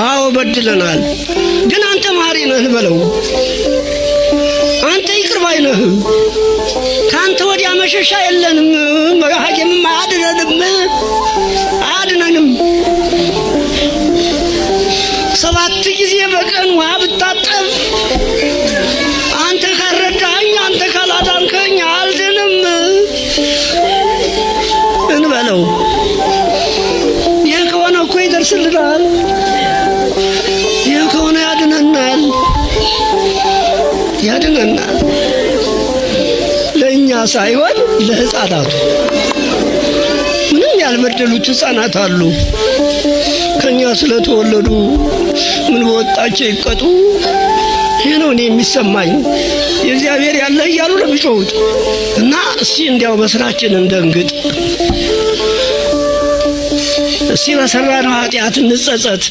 አዎ በድለናል። ግን አንተ መሐሪ ነህ በለው። አንተ ይቅር ባይ ነህ። ካንተ ወዲያ መሸሻ የለንም። ሐኪምም አያድነንም። 7 ጊዜ በቀን ውሃ ብታጠብ አንተ ካልረዳኸኝ፣ አንተ ካላዳንከኝ አልድንም እንበለው። ይህ ከሆነ እኮ ይደርስልናል። ይህ ከሆነ ያድነናል። ለእኛ ሳይሆን ለሕፃናቱ። ምንም ያልበደሉት ሕፃናት አሉ። ከኛ ስለተወለዱ ምን በወጣቸው ይቀጡ። ይህ ነው እኔ የሚሰማኝ። የእግዚአብሔር ያለ እያሉ ነው የሚጮሁት። እና እስቲ እንዲያው በስራችን እንደንግጥ። እስቲ በሰራነው ኃጢአት እንጸጸት።